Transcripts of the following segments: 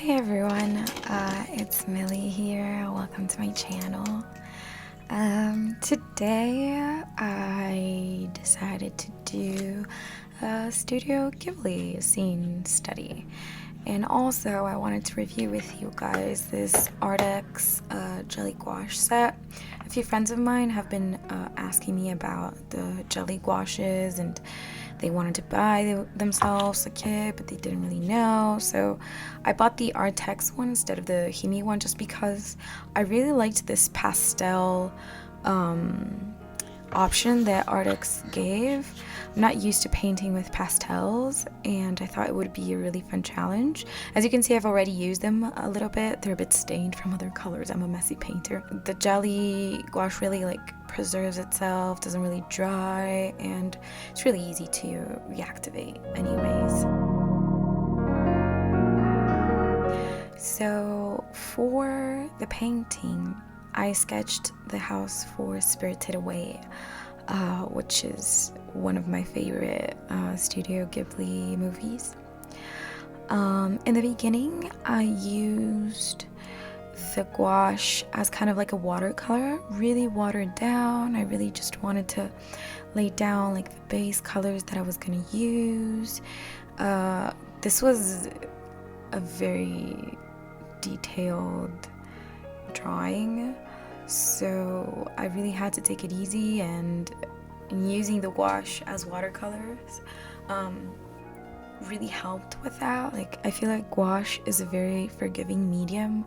Hey everyone, it's Millie here. Welcome to my channel. Today I decided to do a Studio Ghibli scene study, and also I wanted to review with you guys this Arrtx Jellygouache set. A few friends of mine have been asking me about the Jellygouaches, and they wanted to buy themselves a kit, but they didn't really know. So I bought the Arrtx one instead of the Himi one just because I really liked this pastel option that Arrtx gave. I'm not used to painting with pastels, and I thought it would be a really fun challenge. As you can see, I've already used them a little bit. They're a bit stained from other colors. I'm a messy painter. The Jellygouache really preserves itself, doesn't really dry, and it's really easy to reactivate anyways. So for the painting, I sketched the house for Spirited Away, which is one of my favorite Studio Ghibli movies. In the beginning, I used the gouache as kind of like a watercolor, really watered down. I really just wanted to lay down the base colors that I was going to use. This was a very detailed drawing, so I really had to take it easy, and using the gouache as watercolors really helped with that. I feel like gouache is a very forgiving medium.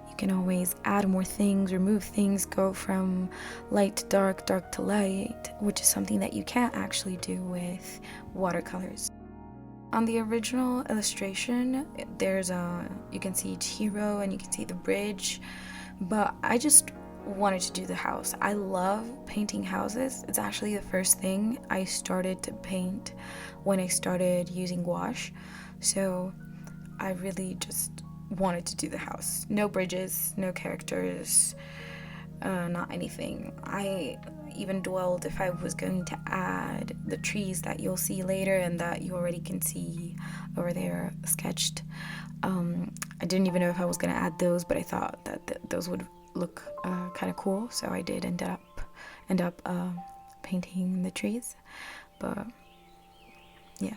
You can always add more things, remove things, go from light to dark, dark to light, which is something that you can't actually do with watercolors. On the original illustration, there's you can see each hero and you can see the bridge, but I just wanted to do the house. I love painting houses. It's actually the first thing I started to paint when I started using gouache, so I really just wanted to do the house. No bridges, no characters, not anything. I even dwelled if I was going to add the trees that you'll see later and that you already can see over there sketched. I didn't even know if I was going to add those, but I thought that those would look kind of cool, so I did end up painting the trees. But yeah.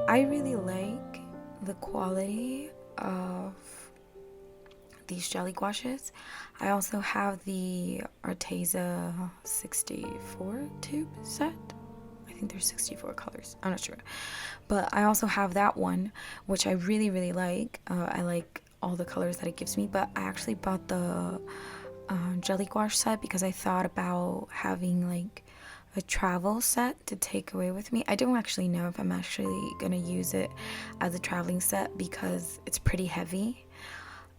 I really like the quality of these Jellygouaches. I also have the Arrtx 64 tube set. I think there's 64 colors. I'm not sure. But I also have that one, which I really, really like. I like all the colors that it gives me, but I actually bought the Jellygouache set because I thought about having a travel set to take away with me. I don't actually know if I'm actually gonna use it as a traveling set because it's pretty heavy.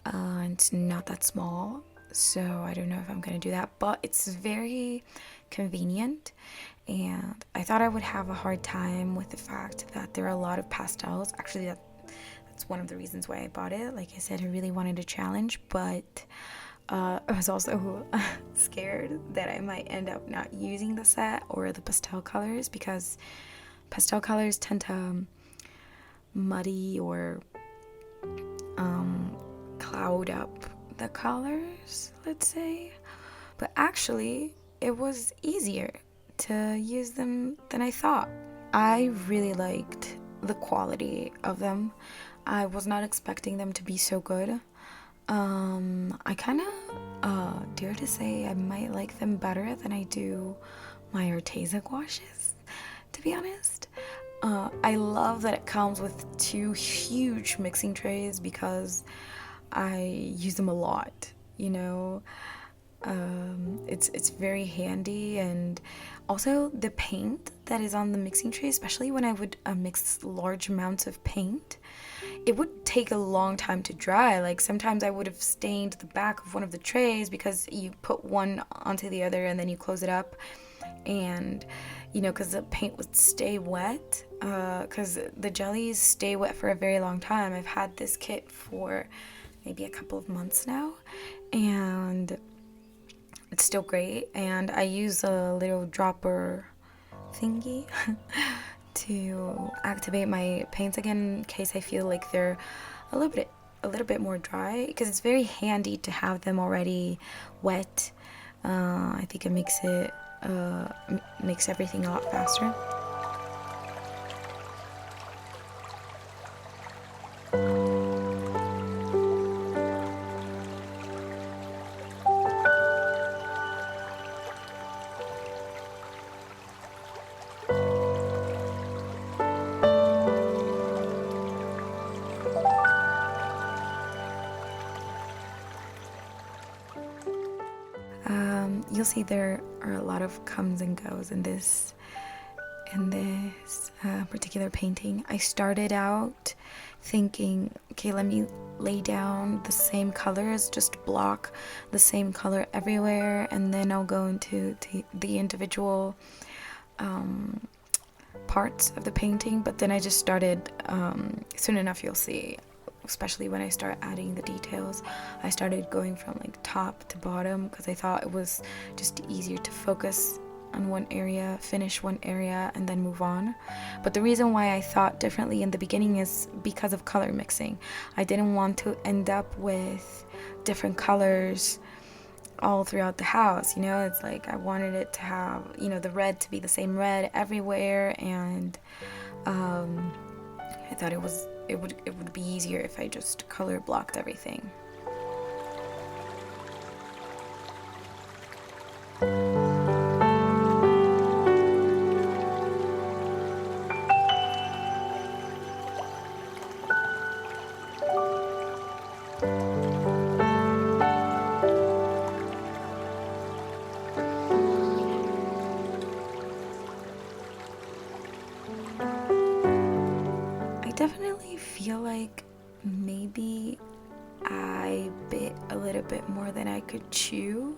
It's not that small, so I don't know if I'm gonna do that, but it's very convenient, and I thought I would have a hard time with the fact that there are a lot of pastels. Actually, that's one of the reasons why I bought it. Like I said, I really wanted a challenge, but I was also scared that I might end up not using the set or the pastel colors, because pastel colors tend to muddy or cloud up the colors, let's say. But actually, it was easier to use them than I thought. I really liked the quality of them. I was not expecting them to be so good. I kind of dare to say I might like them better than I do my Arrtx gouaches, to be honest. I love that it comes with two huge mixing trays because I use them a lot, It's very handy, and also the paint that is on the mixing tray, especially when I would mix large amounts of paint, it would take a long time to dry. Like sometimes I would have stained the back of one of the trays because you put one onto the other and then you close it up, and because the paint would stay wet, because the jellies stay wet for a very long time. I've had this kit for maybe a couple of months now, and it's still great. And I use a little dropper thingy to activate my paints again in case I feel like they're a little bit more dry, because it's very handy to have them already wet. I think it makes everything a lot faster. You'll see there are a lot of comes and goes in this particular painting. I started out thinking, okay, let me lay down the same colors, just block the same color everywhere, and then I'll go into the individual parts of the painting. But then I just started, soon enough you'll see, especially when I start adding the details, I started going from like top to bottom, because I thought it was just easier to focus on one area, finish one area, and then move on. But the reason why I thought differently in the beginning is because of color mixing. I didn't want to end up with different colors all throughout the house. It's like I wanted it to have, the red to be the same red everywhere, and I thought it would be easier if I just color blocked everything. Definitely feel like maybe I bit a little bit more than I could chew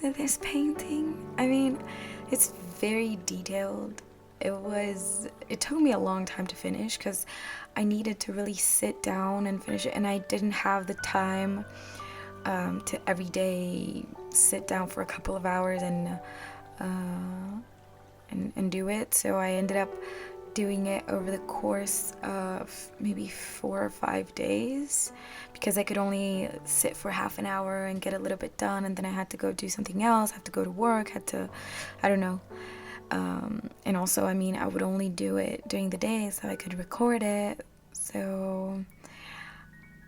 with this painting. I mean, it's very detailed. It took me a long time to finish because I needed to really sit down and finish it, and I didn't have the time to every day sit down for a couple of hours and do it. So I ended up doing it over the course of maybe 4 or 5 days, because I could only sit for half an hour and get a little bit done, and then I had to go do something else, have to go to work, I don't know. And also, I mean, I would only do it during the day so I could record it. So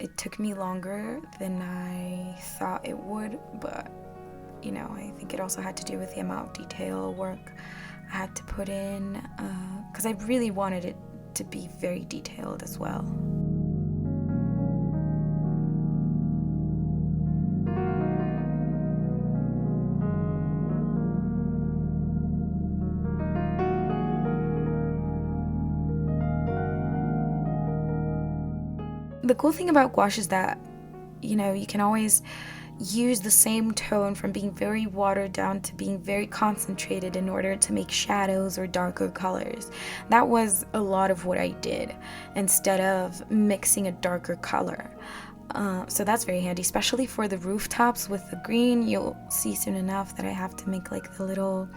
it took me longer than I thought it would, but I think it also had to do with the amount of detail work I had to put in, because I really wanted it to be very detailed as well. The cool thing about gouache is that, you can always use the same tone from being very watered down to being very concentrated in order to make shadows or darker colors. That was a lot of what I did, instead of mixing a darker color. So that's very handy, especially for the rooftops with the green. You'll see soon enough that I have to make like the little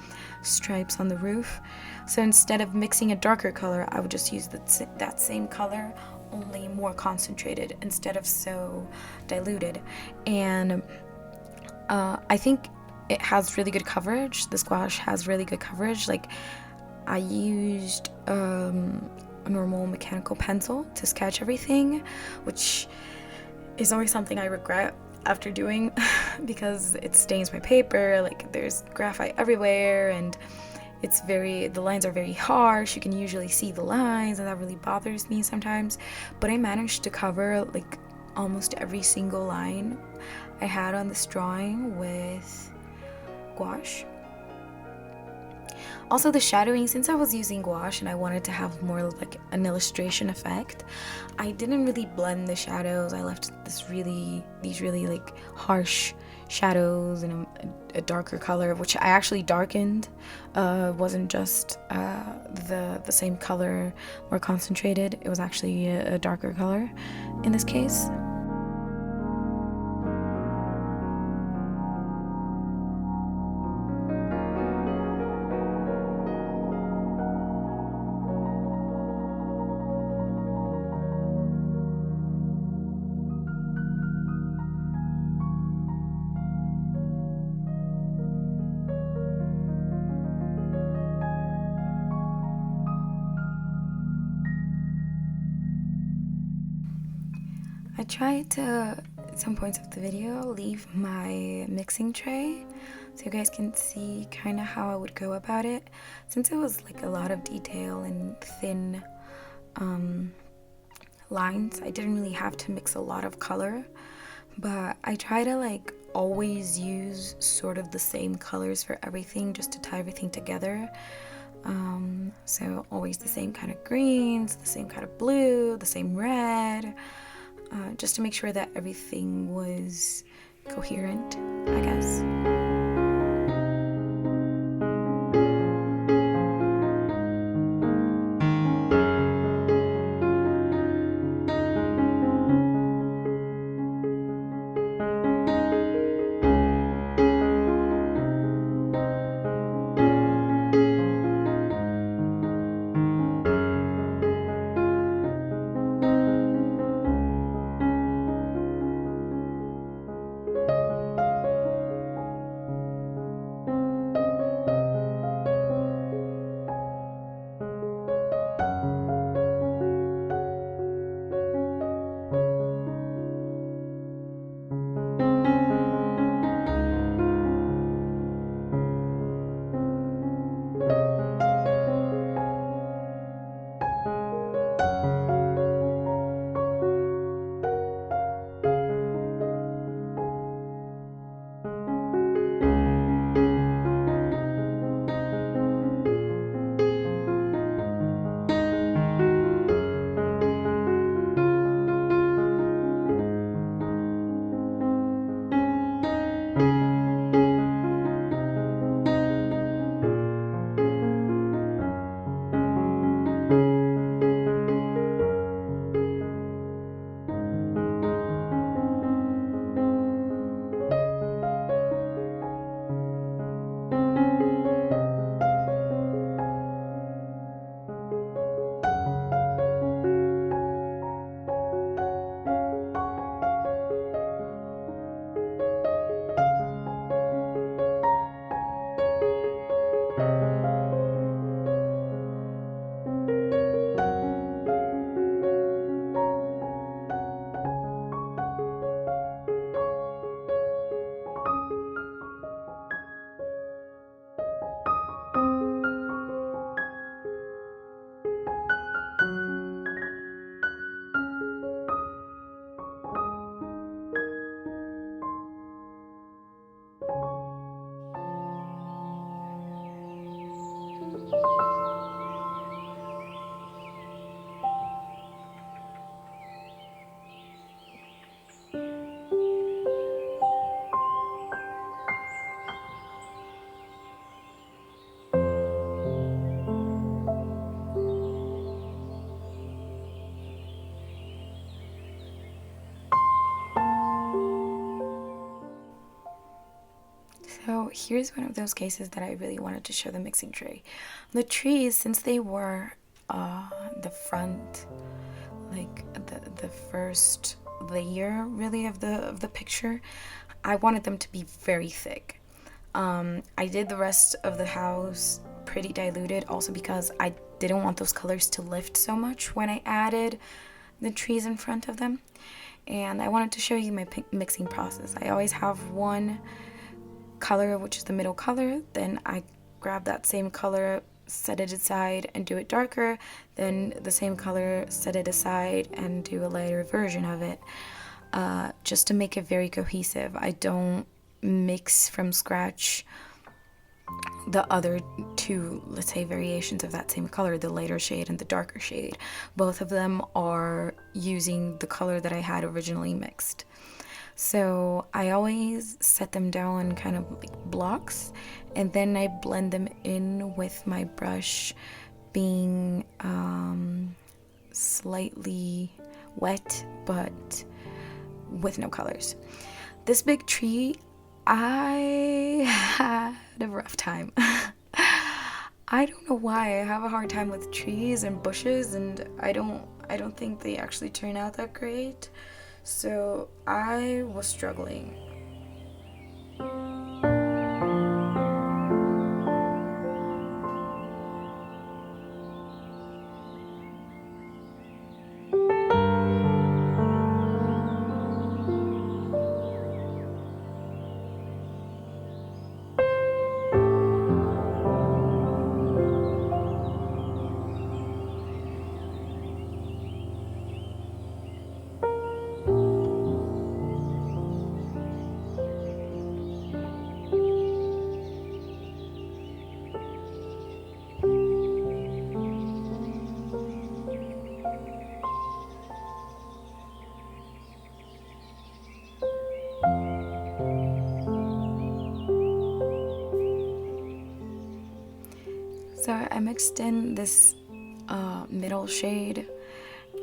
stripes on the roof. So instead of mixing a darker color, I would just use that same color, only more concentrated instead of so diluted. And I think it has really good coverage. This gouache has really good coverage. Like, I used a normal mechanical pencil to sketch everything, which is always something I regret after doing because it stains my paper. Like, there's graphite everywhere, and the lines are very harsh. You can usually see the lines, and that really bothers me sometimes. But I managed to cover like almost every single line. I had on this drawing with gouache. Also the shadowing, since I was using gouache and I wanted to have more like an illustration effect, I didn't really blend the shadows. I left these really like harsh shadows in a darker color, which I actually darkened. Wasn't just the same color, more concentrated. It was actually a darker color in this case. I tried to, at some points of the video, leave my mixing tray so you guys can see kind of how I would go about it. Since it was like a lot of detail and thin lines, I didn't really have to mix a lot of color, but I try to like always use sort of the same colors for everything just to tie everything together. So always the same kind of greens, the same kind of blue, the same red, just to make sure that everything was coherent, I guess. So here's one of those cases that I really wanted to show the mixing tray. The trees, since they were the front, like the first layer really of the picture, I wanted them to be very thick. I did the rest of the house pretty diluted, also because I didn't want those colors to lift so much when I added the trees in front of them. And I wanted to show you my mixing process. I always have one color, which is the middle color, then I grab that same color, set it aside and do it darker, then the same color, set it aside and do a lighter version of it. just to make it very cohesive. I don't mix from scratch the other two, let's say, variations of that same color, the lighter shade and the darker shade. Both of them are using the color that I had originally mixed. So I always set them down in kind of like blocks, and then I blend them in with my brush being slightly wet but with no colors. This big tree, I had a rough time. I don't know why. I have a hard time with trees and bushes, and I don't think they actually turn out that great. So I was struggling. So I mixed in this middle shade,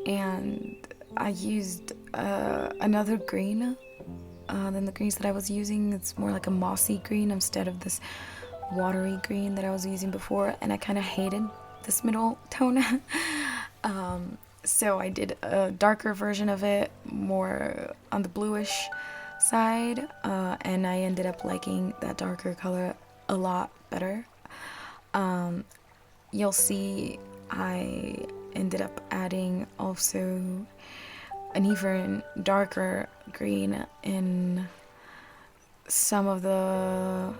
and I used another green than the greens that I was using. It's more like a mossy green instead of this watery green that I was using before, and I kind of hated this middle tone. So I did a darker version of it, more on the bluish side, and I ended up liking that darker color a lot better. You'll see I ended up adding also an even darker green in some of the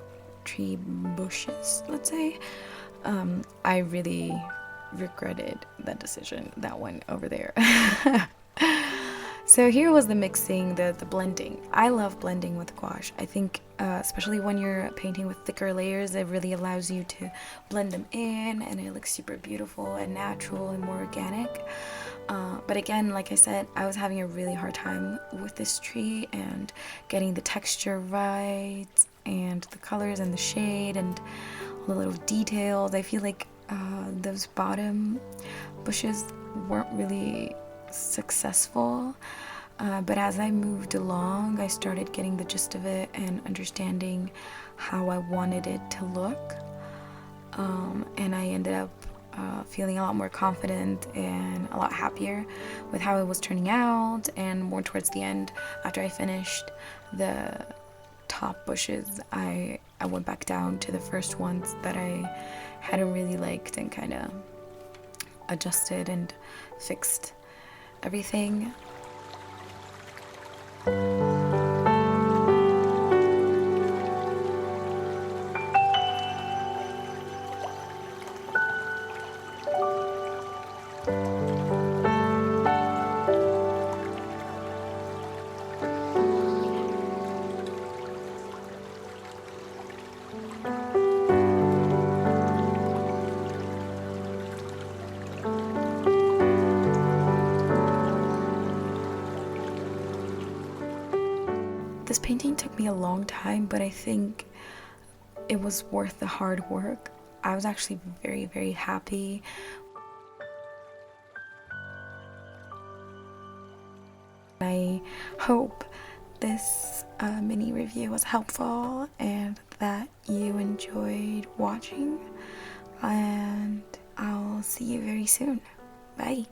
tree bushes, let's say. I really regretted that decision, that one over there. So here was the mixing, the blending. I love blending with gouache. I think especially when you're painting with thicker layers, it really allows you to blend them in, and it looks super beautiful and natural and more organic. But again, like I said, I was having a really hard time with this tree and getting the texture right and the colors and the shade and all the little details. I feel like those bottom bushes weren't really successful, but as I moved along, I started getting the gist of it and understanding how I wanted it to look, and I ended up feeling a lot more confident and a lot happier with how it was turning out. And more towards the end, after I finished the top bushes, I went back down to the first ones that I hadn't really liked and kind of adjusted and fixed everything. This painting took me a long time, but I think it was worth the hard work. I was actually very, very happy. I hope this mini review was helpful and that you enjoyed watching, and I'll see you very soon. Bye.